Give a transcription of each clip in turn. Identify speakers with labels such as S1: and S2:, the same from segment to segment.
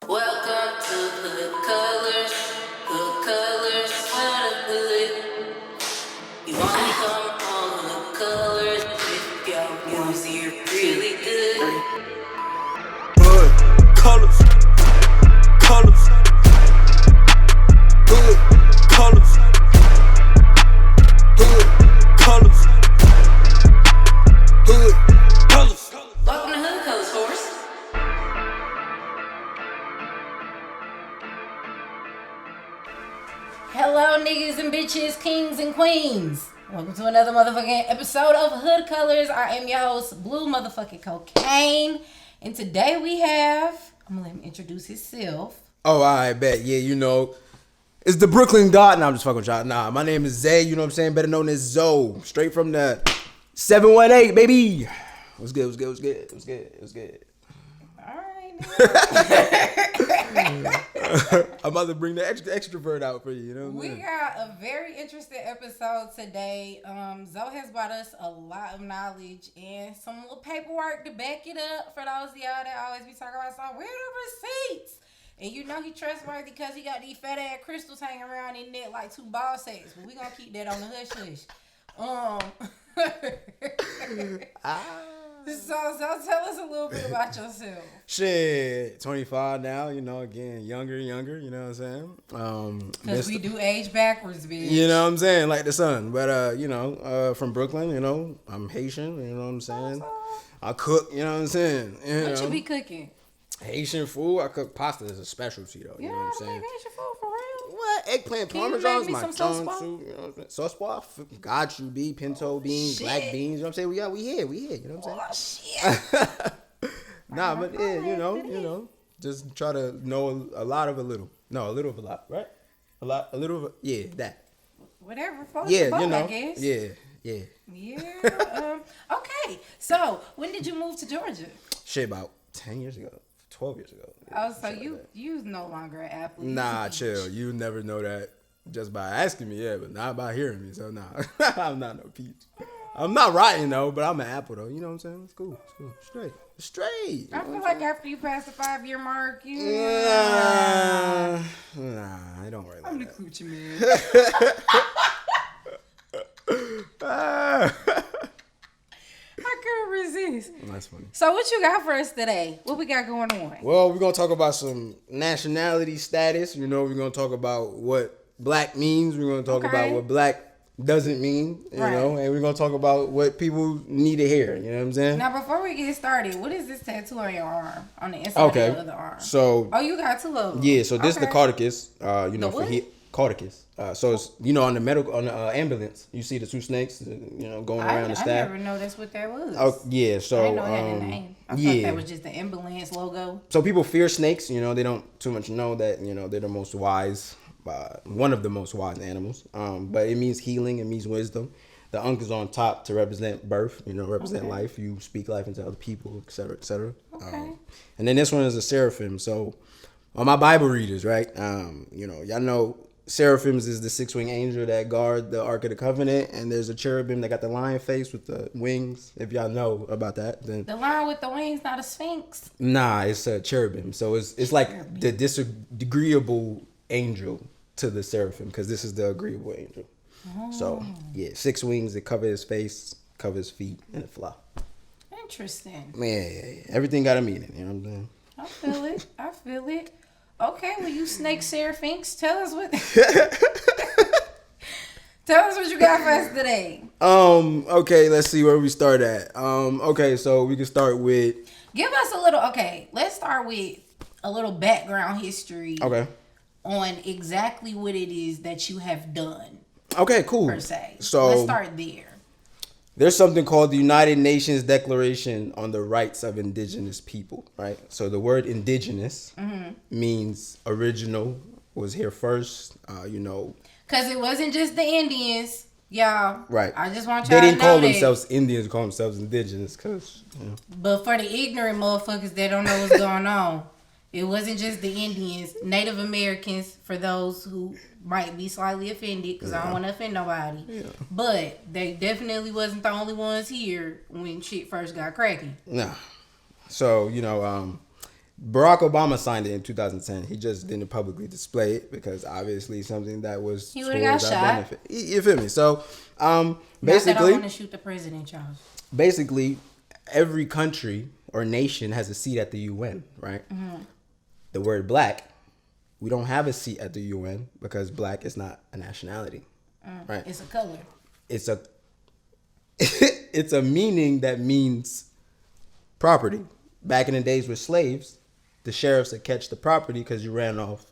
S1: Welcome to Hood Colors. Hood Colors for the hood. You only come on Hood Colors if your music really good.
S2: Hood colors, colors, hood colors, hood colors, hood colors.
S1: Welcome to Hood Colors, horse.
S3: Hello, niggas and bitches, kings and queens. Welcome to another motherfucking episode of Hood Colors. I am your host, Blue motherfucking Cocaine. And today we have, I'm gonna let him introduce himself.
S2: Oh, I bet. Yeah, you know, it's the Brooklyn God. Nah, I'm just fucking with y'all. Nah, my name is Zay, you know what I'm saying? Better known as Zoe. Straight from the 718, baby. What's good, what's good, what's good, what's good, what's good?
S3: Alright,
S2: I'm about to bring the extrovert out for you, you know what
S3: we
S2: I'm saying?
S3: got a very interesting episode today. Zoe has brought us a lot of knowledge and some little paperwork to back it up for those of y'all that always be talking about something. Where the receipts? And you know he trustworthy because he got these fat ass crystals hanging around in there like 2 ball sacks. But we gonna keep that on the hush hush. So tell us a little bit about yourself.
S2: Shit, 25 now, you know, again, younger, you know what I'm saying?
S3: Because we do age backwards, bitch.
S2: You know what I'm saying? Like the sun. But, you know, from Brooklyn, you know, I'm Haitian, you know what I'm saying? I cook, you know what I'm saying?
S3: What you be cooking?
S2: Haitian food, I cook pasta as a specialty, though. You know what I'm saying?
S3: Haitian food for real?
S2: What? Eggplant
S3: Can you
S2: parmesan
S3: make
S2: is
S3: me
S2: my
S3: some
S2: tongue
S3: sauce
S2: soup, you know what I'm saying? Sauce bar, got you, B, pinto beans,
S3: shit.
S2: black beans, you know what I'm saying? We here, you know what I'm saying?
S3: Oh, shit.
S2: Nah, but yeah, you know, just try to know a lot of a little. No, a little of a lot, right? A little of a, yeah, that.
S3: Whatever floats
S2: Yeah,
S3: your boat,
S2: you know,
S3: I guess.
S2: yeah.
S3: Yeah. Okay. So, when did you move to Georgia?
S2: Shit, about 10 years ago, 12 years ago.
S3: Oh, so
S2: Shit like that.
S3: you no longer an athlete.
S2: Nah, chill. You never know that just by asking me, yeah, but not by hearing me. So, nah, I'm not no peach. I'm not rotten, though, but I'm an apple, though. You know what I'm saying? It's cool. Straight. You know
S3: I feel like after you pass the 5-year mark, you.
S2: Nah, I don't worry
S3: I'm the
S2: about
S3: coochie man.
S2: that.
S3: I couldn't resist.
S2: That's funny.
S3: So, what you got for us today? What we got going on?
S2: Well, we're going to talk about some nationality status. You know, we're going to talk about what black means. We're going to talk about what black doesn't mean, you know, and we're going to talk about what people need to hear. You know what I'm saying?
S3: Now, before we get started, what is this tattoo on your arm? On the inside of the other arm?
S2: So,
S3: oh, you got 2 of them.
S2: Yeah, so this is the cauticus, you know,
S3: The what?
S2: Cauticus. So it's, you know, on the ambulance, you see the 2 snakes, you know, going around the staff.
S3: I never know that's what that was.
S2: Oh, yeah, so
S3: I didn't know it had a name. I thought that was just the ambulance logo.
S2: So people fear snakes, you know, they don't too much know that, you know, they're the most wise, one of the most wise animals. But it means healing, it means wisdom. The Ankh is on top to represent birth, you know, represent life. You speak life into other people, et cetera, et cetera.
S3: Okay.
S2: And then this one is a Seraphim. So on my Bible readers, right, you know, y'all know Seraphims is the 6-winged angel that guard the Ark of the Covenant, and there's a cherubim that got the lion face with the wings. If y'all know about that, then
S3: The lion with the wings, not a sphinx.
S2: nah, it's a cherubim. So it's like the disagreeable angel to the seraphim, because this is the agreeable angel. So yeah, 6 wings that cover his face, cover his feet, and it fly.
S3: Interesting.
S2: Man, everything got a meaning. You know what I'm saying?
S3: I feel it. Okay, well, you snake seraphinx, tell us what. Tell us what you got for us today.
S2: Okay, let's see where we start at. Okay, so we can start with.
S3: Give us a little. Okay, let's start with a little background history.
S2: Okay.
S3: On exactly what it is that you have done.
S2: Okay, cool.
S3: Per se.
S2: So
S3: let's start there.
S2: There's something called the United Nations Declaration on the Rights of Indigenous People, right? So the word indigenous means original, was here first, you know.
S3: Because it wasn't just the Indians, y'all.
S2: Right.
S3: I just want y'all
S2: They didn't
S3: to know
S2: call
S3: that.
S2: themselves Indians, they call themselves indigenous, because, you know.
S3: But for the ignorant motherfuckers that don't know what's going on, it wasn't just the Indians, Native Americans, for those who might be slightly offended, because I don't want to offend nobody. Yeah. But they definitely wasn't the only ones here when shit first got cracking.
S2: Nah. So, you know, Barack Obama signed it in 2010. He just didn't publicly display it because obviously something that was
S3: He would've got
S2: towards our
S3: shot.
S2: benefit. You feel me? So,
S3: Not that I
S2: basically,
S3: want to shoot the president, y'all.
S2: basically, every country or nation has a seat at the UN, right? The word black, we don't have a seat at the UN because black is not a nationality, right?
S3: It's a color.
S2: It's a it's a meaning that means property. Back in the days with slaves, the sheriffs would catch the property because you ran off.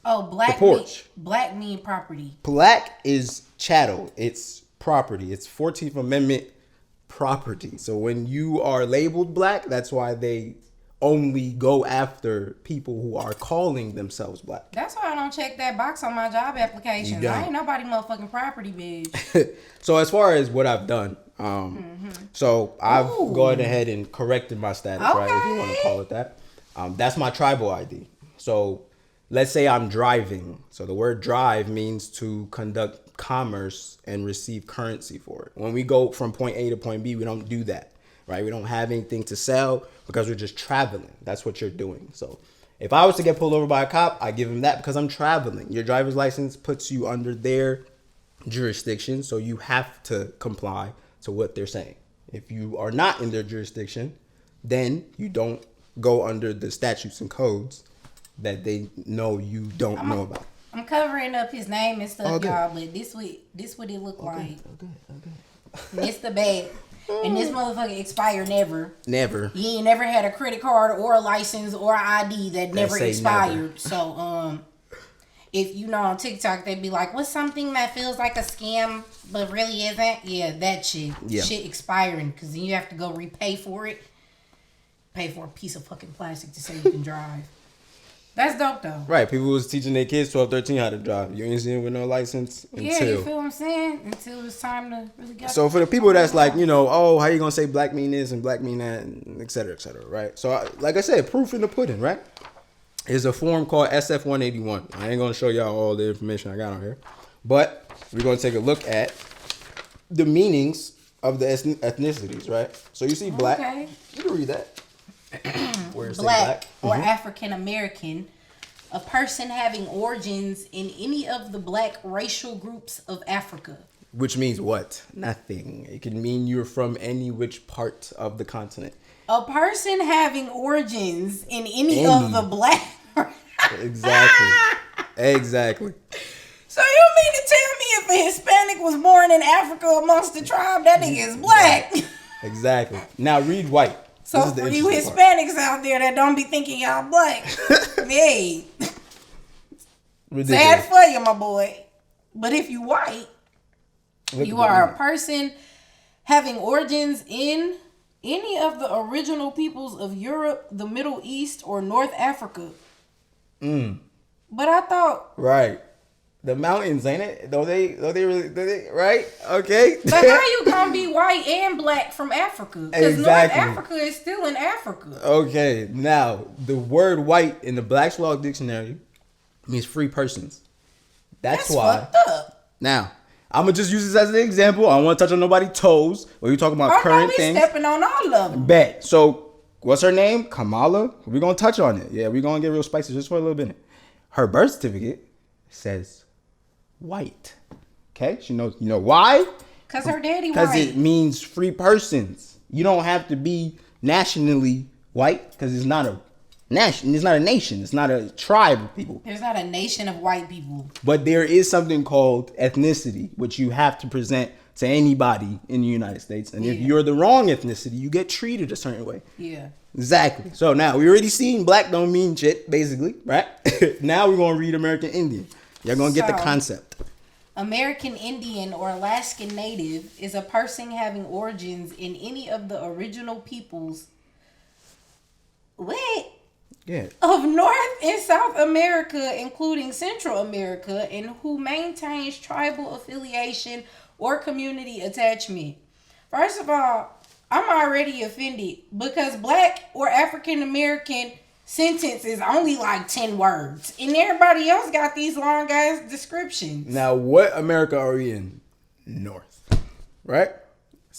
S3: Oh, black.
S2: The porch.
S3: Black mean property.
S2: Black is chattel. It's property. It's 14th Amendment property. So when you are labeled black, that's why they only go after people who are calling themselves black.
S3: That's why I don't check that box on my job applications.
S2: You don't.
S3: I ain't nobody motherfucking property, bitch.
S2: So as far as what I've done, so I've
S3: Ooh.
S2: gone ahead and corrected my status, right? If you want to
S3: Okay.
S2: call it that. That's my tribal ID. So let's say I'm driving. So the word drive means to conduct commerce and receive currency for it. When we go from point A to point B, we don't do that, right? We don't have anything to sell because we're just traveling. That's what you're doing. So if I was to get pulled over by a cop, I give him that because I'm traveling. Your driver's license puts you under their jurisdiction, so you have to comply to what they're saying. If you are not in their jurisdiction, then you don't go under the statutes and codes that they know you don't know about.
S3: I'm covering up his name and stuff,
S2: Okay.
S3: y'all, but this what it look like.
S2: Okay.
S3: And it's the bag. And this motherfucker expire never.
S2: Never.
S3: You ain't never had a credit card or a license or an ID that never
S2: say
S3: expired.
S2: never.
S3: So, if you know on TikTok, they'd be like, what's something that feels like a scam but really isn't? Yeah, that shit.
S2: Yeah.
S3: Shit expiring because then you have to go repay for it. Pay for a piece of fucking plastic to say you can drive. That's dope though.
S2: Right. People was teaching their kids 12, 13 how to drive. You ain't seen with no license
S3: Yeah,
S2: until.
S3: you feel what I'm saying? Until it's time to really get.
S2: So for the people that's like, oh, how you gonna say black mean this and black mean that, and et cetera, right? So like I said, proof in the pudding, right? Is a form called SF 181. I ain't gonna show y'all all the information I got on here, but we're gonna take a look at the meanings of the ethnicities, right? So you see black.
S3: Okay.
S2: You can read that. Where it say
S3: Black or
S2: Mhm.
S3: African American, a person having origins in any of the black racial groups of Africa.
S2: Which means what? Nothing. It can mean you're from any which part of the continent.
S3: A person having origins in any of the black.
S2: Exactly. Exactly.
S3: So you mean to tell me if a Hispanic was born in Africa amongst the tribe, that nigga is black?
S2: Exactly. Now read white.
S3: So
S2: This is the
S3: for you
S2: interesting part.
S3: Hispanics out there that don't be thinking y'all black, hey,
S2: Ridiculous.
S3: sad for you, my boy. But if you white,
S2: Look
S3: you
S2: at
S3: are
S2: that.
S3: a person having origins in any of the original peoples of Europe, the Middle East, or North Africa. But I thought,
S2: Right. The mountains, ain't it? Though they really, right? Okay.
S3: but how you gonna be white and black from Africa? Because
S2: Exactly.
S3: North Africa is still in Africa.
S2: Okay. Now, the word white in the Black's Law Dictionary means free persons. That's why.
S3: fucked up.
S2: Now, I'm gonna just use this as an example. I don't want to touch on nobody's toes. When you talking about
S3: Oh, no,
S2: current
S3: we
S2: things.
S3: stepping on all of them.
S2: Bet. So, what's her name? Kamala. We're gonna touch on it. Yeah, we're gonna get real spicy just for a little bit. Her birth certificate says white. Okay, she knows. You know why?
S3: Cause her daddy
S2: Because
S3: white.
S2: it means free persons. You don't have to be nationally white because it's not a nation. It's not a nation. It's not a tribe of people.
S3: There's not a nation of white people.
S2: But there is something called ethnicity, which you have to present to anybody in the United States. And if
S3: Yeah.
S2: you're the wrong ethnicity, you get treated a certain way.
S3: Yeah.
S2: Exactly. So now we already seen black don't mean shit, basically, right? Now we're gonna read American Indian. You're gonna get the
S3: So-
S2: concept.
S3: American Indian or Alaskan Native is a person having origins in any of the original peoples. What?
S2: Yeah.
S3: Of North and South America, including Central America, and who maintains tribal affiliation or community attachment. First of all, I'm already offended because black or African American sentence is only like 10 words. And everybody else got these long ass descriptions.
S2: Now what America are we in? North. Right?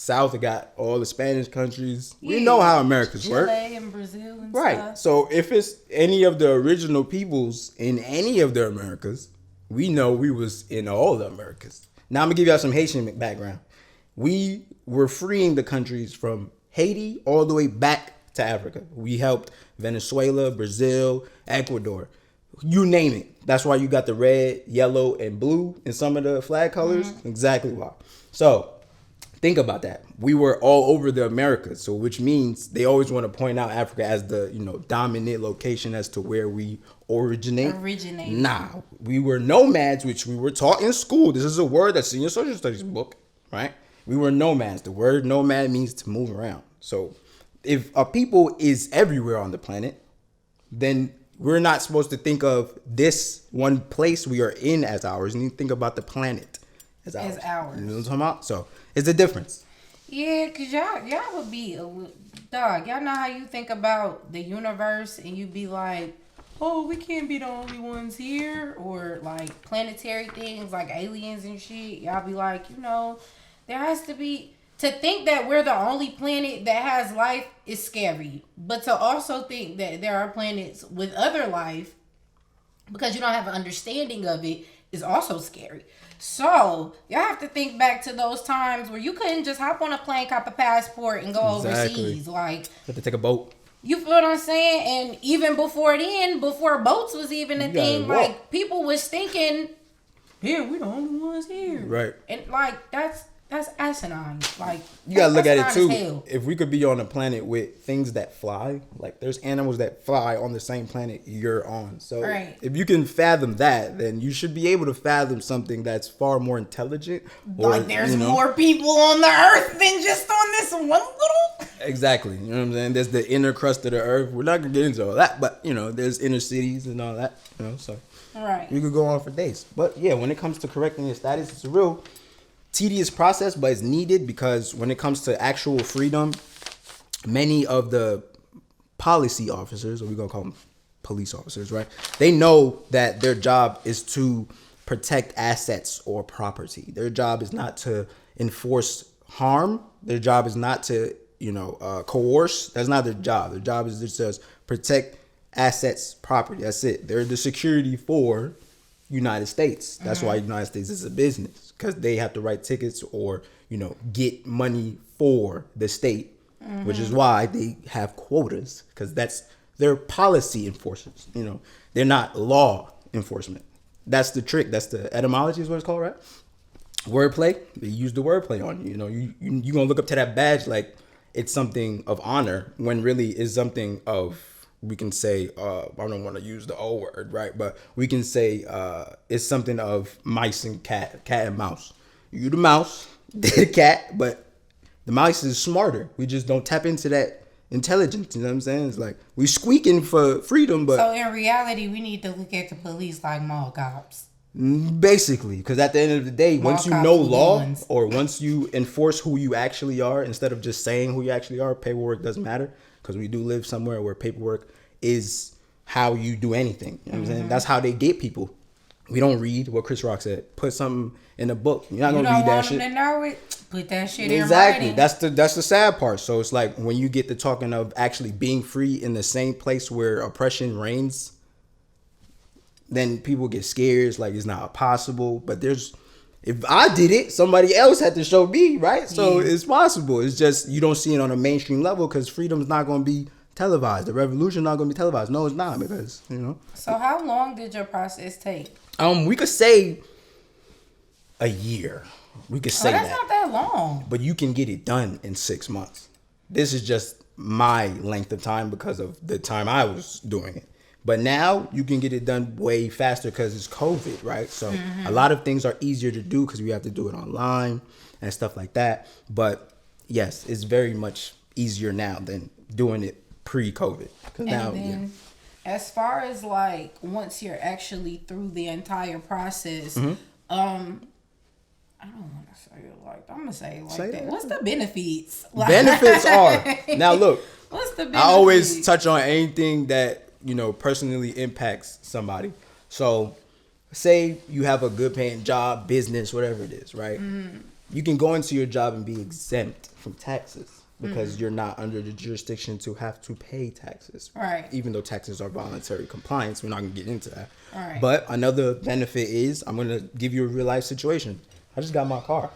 S2: south, it got all the Spanish countries. We know how Americas
S3: Chile
S2: work.
S3: and Brazil and
S2: Right.
S3: stuff.
S2: So if it's any of the original peoples in any of the Americas, we know we was in all the Americas. Now I'm gonna give y'all some Haitian background. We were freeing the countries from Haiti all the way back to Africa. We helped Venezuela, Brazil, Ecuador, you name it. That's why you got the red, yellow, and blue in some of the flag colors. Exactly why. So think about that. We were all over the Americas, so which means they always want to point out Africa as the dominant location as to where we originate. Nah, we were nomads, which we were taught in school. This is a word that's in your social studies book, right? We were nomads. The word nomad means to move around. So if a people is everywhere on the planet, then we're not supposed to think of this one place we are in as ours. And you think about the planet as ours. You know what I'm talking about? So it's a difference.
S3: Yeah, because y'all would be, dog, y'all know how you think about the universe and you be like, oh, we can't be the only ones here. Or like planetary things like aliens and shit. Y'all be like, there has to be, to think that we're the only planet that has life is scary. But to also think that there are planets with other life, because you don't have an understanding of it, is also scary. So y'all have to think back to those times where you couldn't just hop on a plane, cop a passport, and go overseas. Like,
S2: you have to take a boat.
S3: You feel what I'm saying? And even before then, before boats was even a thing, like people was thinking, yeah, we the only ones here.
S2: Right.
S3: And like that's asinine. Like,
S2: you gotta look at it too. If we could be on a planet with things that fly, like there's animals that fly on the same planet you're on. So if you can fathom that, then you should be able to fathom something that's far more intelligent.
S3: Like there's more people on the earth than just on this one little.
S2: Exactly. You know what I'm saying? There's the inner crust of the earth. We're not gonna get into all that, but there's inner cities and all that. So we could go on for days. But yeah, when it comes to correcting your status, it's a real tedious process, but it's needed because when it comes to actual freedom, many of the policy officers, or we're gonna call them police officers, right? They know that their job is to protect assets or property. Their job is not to enforce harm. Their job is not to, coerce. That's not their job. Their job is just to protect assets, property. That's it. They're the security for United States. That's why United States is a business, because they have to write tickets or get money for the state, which is why they have quotas, because that's their policy enforcers. They're not law enforcement. That's the trick. That's the etymology is what it's called, right? Wordplay. They use the wordplay on you. You gonna look up to that badge like it's something of honor when really is something of, we can say, I don't want to use the O word, right? But we can say it's something of mice and cat and mouse. You the mouse, they the cat, but the mouse is smarter. We just don't tap into that intelligence. You know what I'm saying? It's like we squeaking for freedom, but
S3: so in reality, we need to look at the police like mall cops.
S2: Basically, because at the end of the day, once you know law or once you enforce who you actually are, instead of just saying who you actually are, paperwork doesn't matter, because we do live somewhere where paperwork is how you do anything. You know what I'm saying? That's how they get people. We don't read what Chris Rock said. Put something in a book. You're not gonna read that shit. You don't want them to know it. Put that shit in writing. Exactly. That's the sad part. So it's like when you get to talking of actually being free in the same place where oppression reigns, then people get scared. It's like it's not possible. But if I did it, somebody else had to show me, right? So it's possible. It's just you don't see it on a mainstream level because freedom's not going to be televised. The revolution not going to be televised. No, it's not, because
S3: So how long did your process take?
S2: We could say a year. We could say
S3: that's not that long.
S2: But you can get it done in 6 months. This is just my length of time because of the time I was doing it. But now you can get it done way faster because it's COVID, right? So a lot of things are easier to do because we have to do it online and stuff like that. But yes, it's very much easier now than doing it pre-COVID.
S3: As far as like once you're actually through the entire process, I don't want to say it like that. I'm gonna say it like that. What's the benefits?
S2: Benefits are now look.
S3: What's the benefits?
S2: I always touch on anything that personally impacts somebody. So say you have a good paying job, business, whatever it is, right? you can go into your job and be exempt from taxes because you're not under the jurisdiction to have to pay taxes.
S3: Right.
S2: Even though taxes are voluntary compliance, we're not going to get into that.
S3: Right.
S2: But another benefit is, I'm going to give you a real life situation. I just got my car.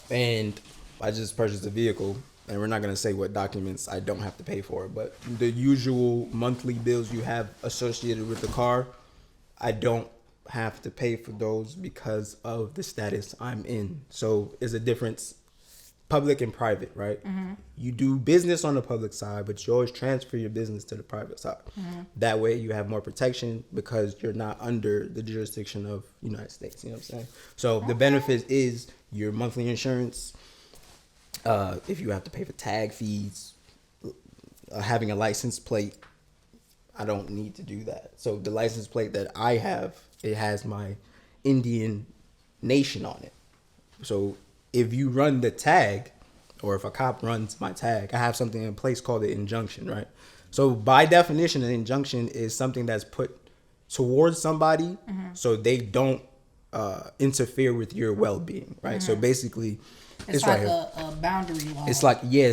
S2: And I just purchased a vehicle. And we're not going to say what documents I don't have to pay for. But the usual monthly bills you have associated with the car, I don't have to pay for those because of the status I'm in. So there's a difference, public and private, right? You do business on the public side, but you always transfer your business to the private side. That way you have more protection because you're not under the jurisdiction of the United States. You know what I'm saying? So the benefit is your monthly insurance. If you have to pay for tag fees, having a license plate, I don't need to do that. So the license plate that I have, it has my Indian nation on it. So if you run the tag, or if a cop runs my tag, I have something in place called an injunction, right? So by definition, an injunction is something that's put towards somebody so they don't interfere with your well-being, right? So basically,
S3: it's
S2: right
S3: like
S2: here.
S3: a boundary law.
S2: It's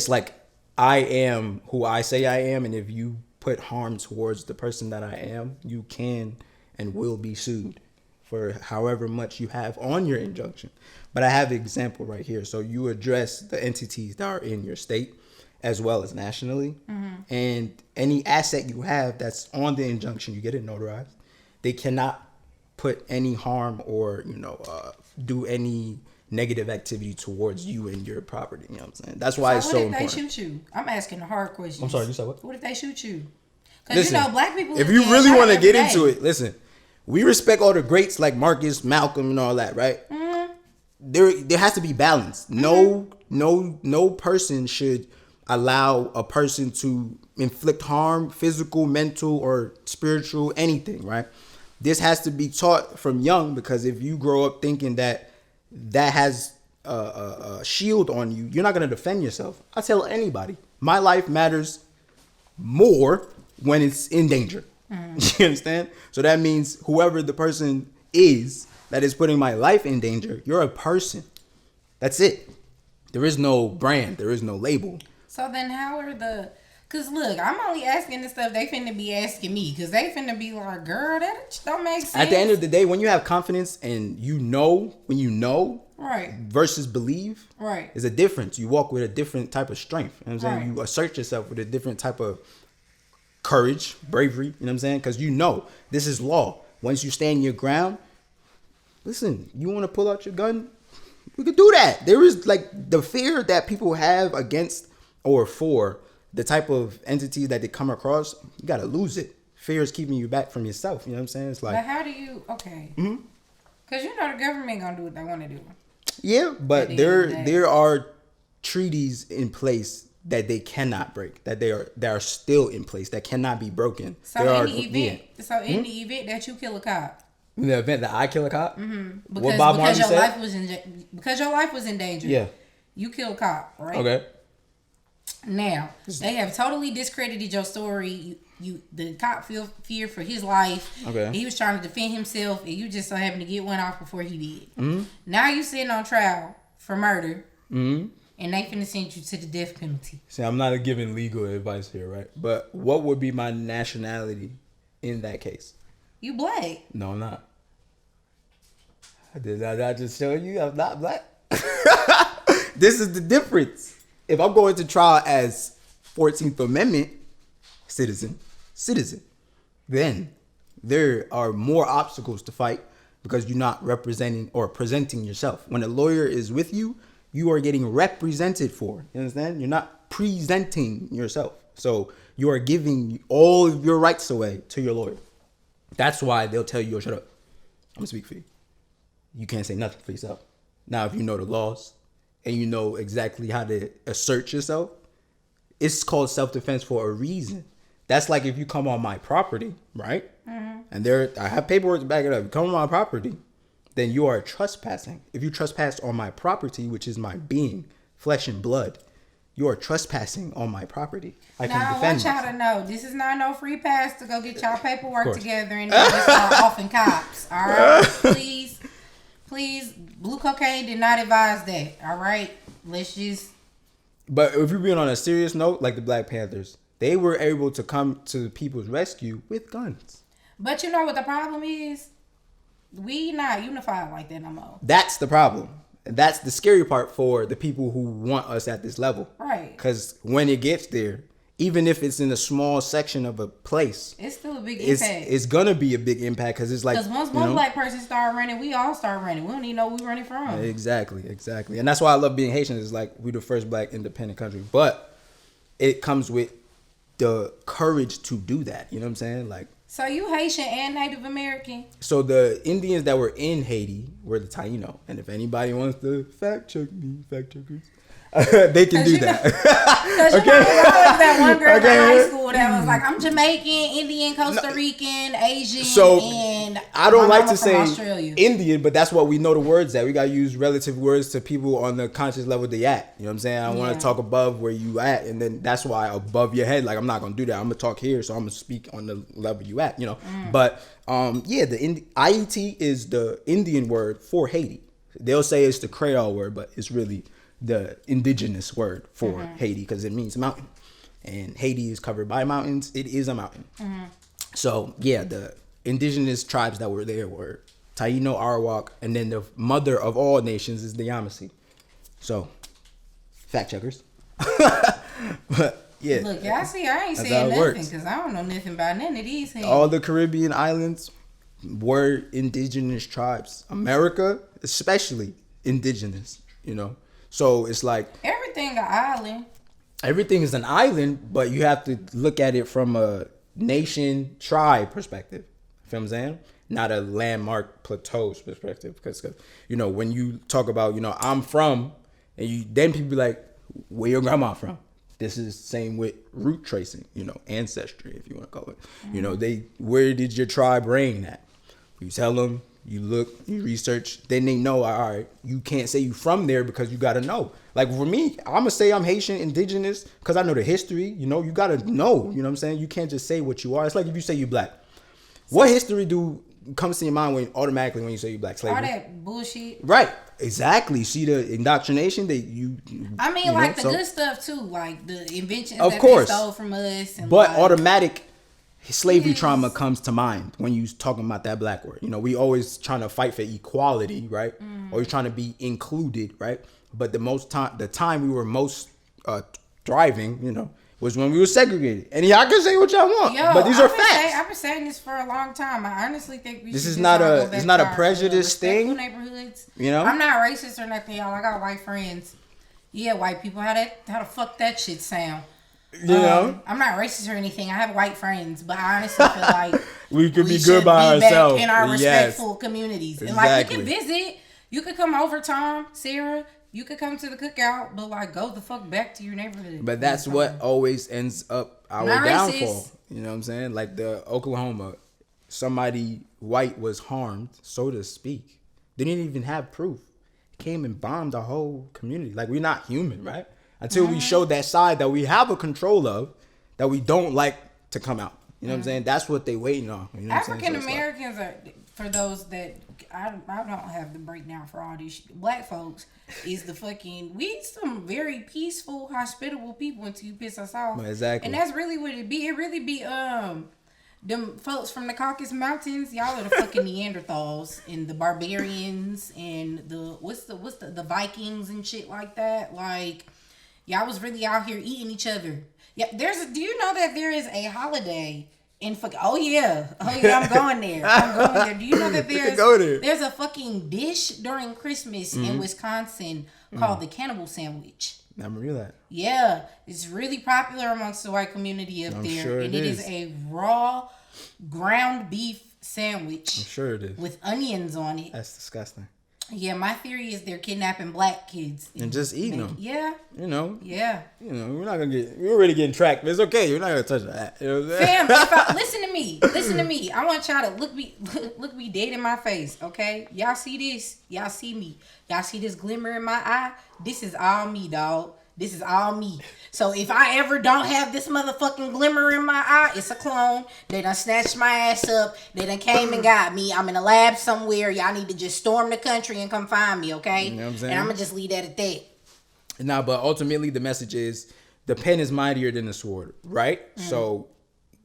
S2: like I am who I say I am, and if you put harm towards the person that I am, you can and will be sued for however much you have on your injunction. But I have an example right here. So you address the entities that are in your state as well as nationally. And any asset you have that's on the injunction, you get it notarized. They cannot put any harm or, do any negative activity towards you and your property. You know what I'm saying? That's why it's so important.
S3: What if they shoot you? I'm asking the hard questions.
S2: I'm sorry, you said what?
S3: What if they shoot you? Because black people.
S2: If you really want to get into it, listen. We respect all the greats like Marcus, Malcolm, and all that, right? There has to be balance. No person should allow a person to inflict harm, physical, mental, or spiritual, anything, right? This has to be taught from young, because if you grow up thinking that has a shield on you, you're not going to defend yourself. I tell anybody, my life matters more when it's in danger. You understand? So that means whoever the person is that is putting my life in danger, you're a person. That's it. There is no brand. There is no label.
S3: So then how are because look, I'm only asking the stuff they finna be asking me, because they finna be like, girl, that don't make sense.
S2: At the end of the day, when you have confidence and when you know
S3: right
S2: versus believe,
S3: right,
S2: is a difference. You walk with a different type of strength. You know what I'm saying?
S3: Right.
S2: You assert yourself with a different type of courage, bravery. You know what I'm saying? Because this is law. Once you stand your ground, listen, you want to pull out your gun, we could do that. There is the fear that people have against or for the type of entity that they come across, you got to lose it. Fear is keeping you back from yourself. You know what I'm saying? It's like,
S3: but how do you, okay. Because the government going to do what they want to do.
S2: Yeah, but there are treaties in place that they cannot break, that are still in place, that cannot be broken.
S3: So in the event that you kill a cop.
S2: In the event that I kill a cop?
S3: Because your life was in danger.
S2: Yeah.
S3: You kill a cop, right?
S2: Okay.
S3: Now, they have totally discredited your story. The cop feel fear for his life.
S2: Okay.
S3: He was trying to defend himself, and you just so happened to get one off before he did. Now you sitting on trial for murder, and they finna send you to the death penalty.
S2: See, I'm not giving legal advice here, right? But what would be my nationality in that case?
S3: You black.
S2: No, I'm not. Did I not just show you I'm not black? This is the difference. If I'm going to trial as 14th Amendment citizen, then there are more obstacles to fight because you're not representing or presenting yourself. When a lawyer is with you, you are getting represented for. You understand? You're not presenting yourself. So you are giving all of your rights away to your lawyer. That's why they'll tell you, shut up. I'm going to speak for you. You can't say nothing for yourself. Now, if you know the laws and you know exactly how to assert yourself, it's called self-defense for a reason. That's like if you come on my property, right? And I have paperwork to back it up. You come on my property, then you are trespassing. If you trespass on my property, which is my being, flesh and blood, you are trespassing on my property. I can defend myself.
S3: I want y'all to know, this is not no free pass to go get y'all paperwork together and then just start offing cops. All right, please. Please, blue cocaine did not advise that. All right, let's just.
S2: But if you're being on a serious note, like the Black Panthers, they were able to come to people's rescue with guns.
S3: But you know what the problem is? We not unified like that no more.
S2: That's the problem. That's the scary part for the people who want us at this level.
S3: Right.
S2: Because when it gets there, even if it's in a small section of a place,
S3: it's still a big impact.
S2: It's gonna be a big impact because it's like,
S3: because once one black person start running, we all start running. We don't even know where we running from.
S2: Exactly, and that's why I love being Haitian. Is like we the first black independent country, but it comes with the courage to do that. You know what I'm saying? Like,
S3: so you Haitian and Native American?
S2: So the Indians that were in Haiti were the Taino, and if anybody wants to fact check me, fact checkers. They can do that.
S3: Because you know, I was that one girl in high school that was like, I'm Jamaican, Indian, Costa Rican, Asian,
S2: so
S3: and
S2: I don't like to say
S3: Australia.
S2: Indian, but that's what we know the words at. We gotta use relative words to people on the conscious level they at. You know what I'm saying? I want to talk above where you at, and then that's why above your head. Like I'm not gonna do that. I'm gonna talk here, so I'm gonna speak on the level you at. You know, but the IET is the Indian word for Haiti. They'll say it's the Creole word, but it's really the indigenous word for Haiti because it means mountain, and Haiti is covered by mountains. It is a mountain. So yeah, the indigenous tribes that were there were Taino, Arawak, and then the mother of all nations is the Yamasee. So fact checkers. But yeah,
S3: look, y'all see, I ain't saying nothing because I don't know nothing about none of these things.
S2: All the Caribbean islands were indigenous tribes. America especially indigenous, you know. So it's like
S3: everything an island.
S2: Everything is an island, but you have to look at it from a nation tribe perspective. You feel what I'm saying? Not a landmark plateaus perspective. Because you know, when you talk about, you know, I'm from, and then people be like, where your grandma from? This is the same with root tracing, you know, ancestry, if you want to call it. You know, where did your tribe reign at? You tell them. You look, you research, then they know, all right, you can't say you from there because you got to know. Like for me, I'm going to say I'm Haitian, indigenous, because I know the history. You know, you got to know, you know what I'm saying? You can't just say what you are. It's like if you say you black. What history comes to your mind automatically when you say you black? Slavery?
S3: All that bullshit. Right.
S2: Exactly. See the indoctrination that
S3: I mean, like the good stuff too, like the inventions
S2: of
S3: that
S2: course.
S3: they stole from us. And
S2: but automatic slavery trauma comes to mind when you talking about that black word. You know, we always trying to fight for equality, right? Or you're trying to be included, right? But the time we were most thriving, you know, was when we were segregated. And y'all can say what y'all want, but these are facts.
S3: I've been saying this for a long time. I honestly think
S2: this is not a prejudice thing.
S3: Neighborhoods,
S2: you know.
S3: I'm not racist or nothing, y'all. I got white friends. Yeah, white people. How the fuck that shit sound?
S2: You know,
S3: I'm not racist or anything. I have white friends, but I honestly feel like
S2: we could be good by ourselves
S3: in our respectful communities.
S2: Exactly.
S3: And like, you can visit. You could come over, Tom, Sarah. You could come to the cookout, but like, go the fuck back to your neighborhood.
S2: But that's what always ends up our downfall. You know what I'm saying? Like the Oklahoma, somebody white was harmed, so to speak. They didn't even have proof. Came and bombed the whole community. Like, we're not human, right? Until we show that side that we have a control of, that we don't like to come out. You know what I'm saying? That's what they waiting on. You know
S3: African Americans are, for those that, I don't have the breakdown for all these black folks, is we some very peaceful, hospitable people until you piss us off.
S2: Exactly.
S3: And that's really what it be. It really be, them folks from the Caucasus Mountains, y'all are the fucking Neanderthals and the barbarians and the Vikings and shit like that. Like, y'all was really out here eating each other. Yeah, do you know that there is a holiday in oh yeah, I'm going there. Do you know that there's a fucking dish during Christmas in Wisconsin called the cannibal sandwich?
S2: Never knew that.
S3: Yeah, it's really popular amongst the white community up there.
S2: Sure
S3: and it is a raw ground beef sandwich.
S2: I'm sure it is.
S3: With onions on it.
S2: That's disgusting.
S3: Yeah, my theory is they're kidnapping black kids
S2: and just eating them.
S3: Yeah.
S2: You know.
S3: Yeah.
S2: You know, we're already getting tracked, but it's okay. You're not gonna touch that. You know what
S3: Fam,
S2: I'm
S3: listen to me. I want y'all to look me dead in my face, okay? Y'all see this? Y'all see me? Y'all see this glimmer in my eye? This is all me, dog. This is all me. So if I ever don't have this motherfucking glimmer in my eye, it's a clone. They done snatched my ass up. They done came and got me. I'm in a lab somewhere. Y'all need to just storm the country and come find me, okay?
S2: You know what I'm saying?
S3: And I'm going to just leave that at that.
S2: Nah, but ultimately the message is the pen is mightier than the sword, right? So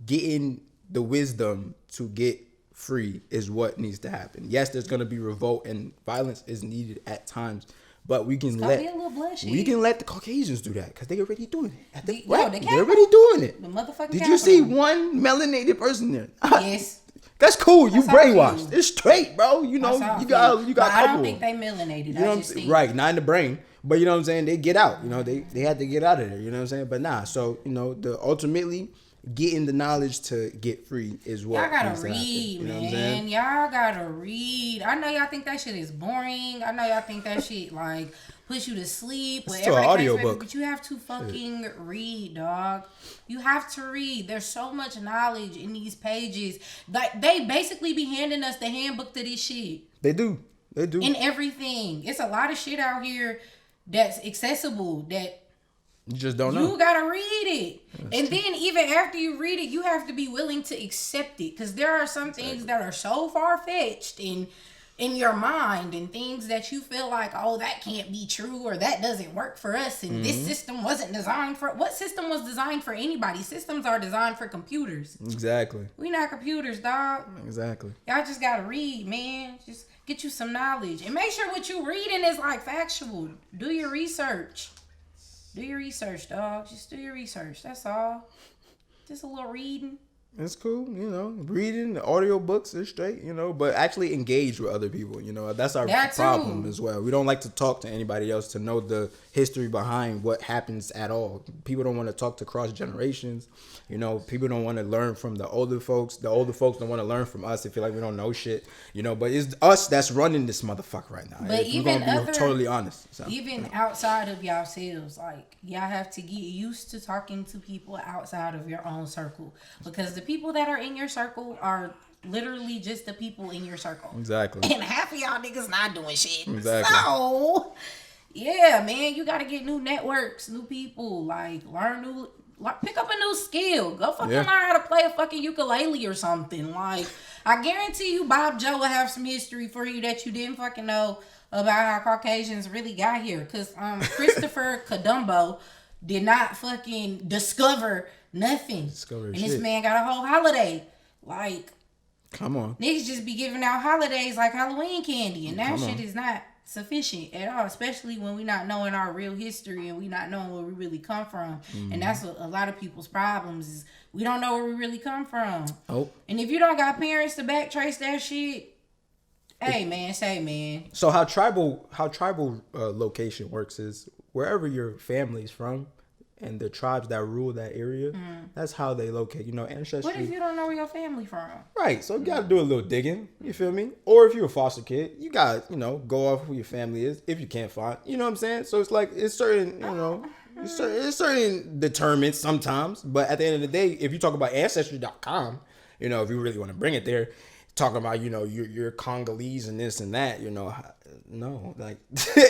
S2: getting the wisdom to get free is what needs to happen. Yes, there's going to be revolt and violence is needed at times. But we can let the Caucasians do that because they're already doing it. They're already doing it.
S3: The motherfucking
S2: Did you see one melanated person there?
S3: Yes.
S2: That's cool. You brainwashed. It's straight, bro. You know, you got.
S3: I don't think they melanated.
S2: You know right? Not in the brain, but you know what I'm saying. They get out. You know, they had to get out of there. You know what I'm saying. But nah. So you know, ultimately getting the knowledge to get free is what
S3: y'all gotta read, man. Y'all gotta read. I know y'all think that shit is boring. I know y'all think that shit like puts you to sleep.
S2: It's an audiobook.
S3: But you have to fucking read, dog. You have to read. There's so much knowledge in these pages. Like they basically be handing us the handbook to this shit.
S2: They do.
S3: In everything. It's a lot of shit out here that's accessible that
S2: you just don't know.
S3: You gotta read it. And then even after you read it, you have to be willing to accept it. Because there are some things that are so far-fetched in your mind and things that you feel like, oh, that can't be true or that doesn't work for us. And this system wasn't designed for... What system was designed for anybody? Systems are designed for computers.
S2: Exactly.
S3: We not computers, dog.
S2: Exactly.
S3: Y'all just gotta read, man. Just get you some knowledge. And make sure what you reading is like factual. Do your research. Do your research, dog. Just do your research. That's all. Just a little reading.
S2: It's cool, you know. Reading the audio books is straight, you know. But actually engage with other people, you know. That's our problem as well. We don't like to talk to anybody else to know the history behind what happens at all. People don't want to talk to cross generations. You know, people don't want to learn from the older folks. The older folks don't want to learn from us. They feel like we don't know shit, you know. But it's us that's running this motherfucker right now.
S3: But even
S2: we're gonna be totally honest. So,
S3: even outside of yourselves, like y'all have to get used to talking to people outside of your own circle because the people that are in your circle are literally just the people in your circle.
S2: Exactly.
S3: And half of y'all niggas not doing shit.
S2: Exactly.
S3: So, yeah, man, you gotta get new networks, new people, like pick up a new skill. Go fucking learn how to play a fucking ukulele or something. Like, I guarantee you Bob Joe will have some history for you that you didn't fucking know about how Caucasians really got here. Because Christopher Columbo did not fucking discover nothing. And this man got a whole holiday. Like,
S2: come on.
S3: Niggas just be giving out holidays like Halloween candy. And that shit is not sufficient at all, especially when we not knowing our real history and we not knowing where we really come from. And that's a lot of people's problems is we don't know where we really come from. And if you don't got parents to backtrace that shit, hey man.
S2: So how tribal location works is wherever your family's from and the tribes that rule that area, that's how they locate, you know, ancestry.
S3: What if you don't know where your family from?
S2: Right, so you gotta do a little digging, you feel me? Or if you're a foster kid, you gotta, you know, go off who your family is if you can't find, you know what I'm saying? So it's like, it's certain, you know, it's certain determinants sometimes, but at the end of the day, if you talk about Ancestry.com, you know, if you really want to bring it there, talking about, you know, you're Congolese and this and that, you know, no, like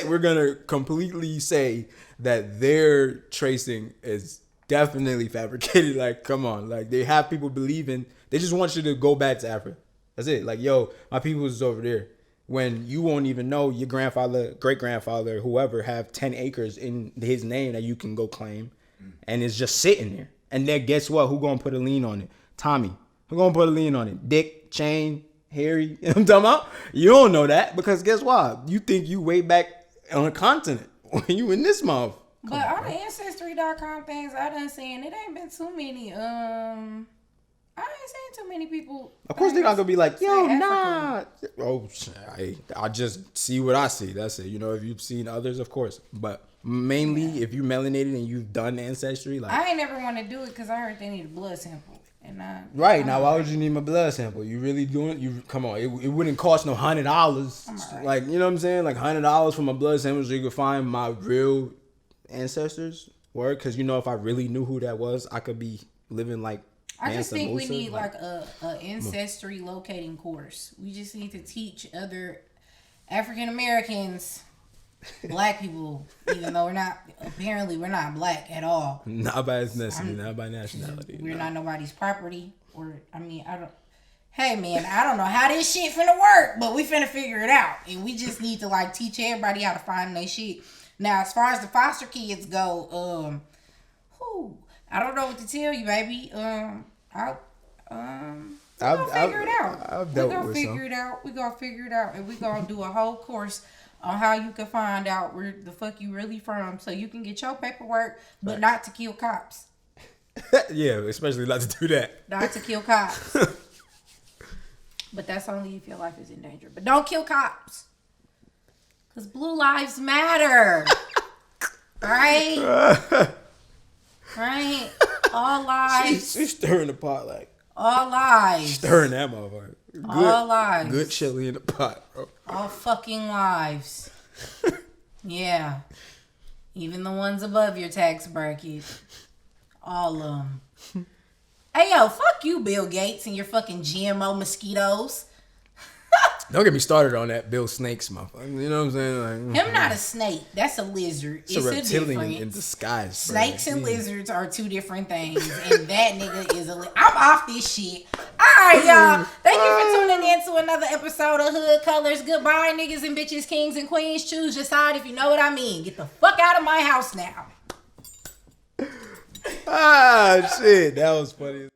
S2: we're gonna completely say that their tracing is definitely fabricated. Like, come on, like they have people believing, they just want you to go back to Africa. That's it. Like, yo, my people is over there. When you won't even know your grandfather, great grandfather, whoever have 10 acres in his name that you can go claim, and it's just sitting there. And then guess what? Who gonna put a lien on it? Tommy. Who gonna put a lien on it? Dick, Chain, Harry. You know what I'm talking about? You don't know that because guess what? You think you way back on a continent when you in this month.
S3: But all the Ancestry.com things I done seen, it ain't been too many. I ain't seen too many people.
S2: Of course, they're not gonna be like, yo, nah. Oh, I just see what I see. That's it. You know, if you've seen others, of course. But mainly, if you're melanated and you've done ancestry, like
S3: I ain't never want to do it because I heard they need a blood sample. And
S2: right now, why would you need my blood sample? You really doing? You come on, it wouldn't cost no $100.
S3: Right.
S2: Like, you know what I'm saying? Like $100 for my blood sample so you could find my real ancestors. Word, because you know, if I really knew who that was, I could be living like.
S3: I just think we need like a ancestry locating course. We just need to teach other African Americans black people, even though we're not black at all.
S2: Not by ethnicity, not by nationality.
S3: We're not nobody's property. Hey man, I don't know how this shit finna work, but we finna figure it out. And we just need to like teach everybody how to find their shit. Now, as far as the foster kids go, I don't know what to tell you, baby. We're gonna figure it out. We're gonna figure it out. We're gonna figure it out. And we're gonna do a whole course on how you can find out where the fuck you really from so you can get your paperwork, but not to kill cops.
S2: Yeah, especially not to do that.
S3: Not to kill cops. But that's only if your life is in danger. But don't kill cops. Because blue lives matter. Right? Right? All lives.
S2: She's stirring the pot like.
S3: All lives.
S2: Stirring that motherfucker. Good,
S3: all lives.
S2: Good chili in the pot, bro.
S3: All fucking lives. Yeah. Even the ones above your tax bracket. All of them. Hey, yo, fuck you, Bill Gates, and your fucking GMO mosquitoes.
S2: Don't get me started on that Bill Snakes, motherfucker. You know what I'm saying? Like,
S3: him not a snake. That's a lizard.
S2: It's a reptilian in disguise.
S3: Snakes and lizards are two different things. And that nigga is I'm off this shit. Alright, y'all. Thank you for tuning in to another episode of Hood Colors. Goodbye, niggas and bitches, kings and queens. Choose your side if you know what I mean. Get the fuck out of my house now.
S2: Ah, shit. That was funny.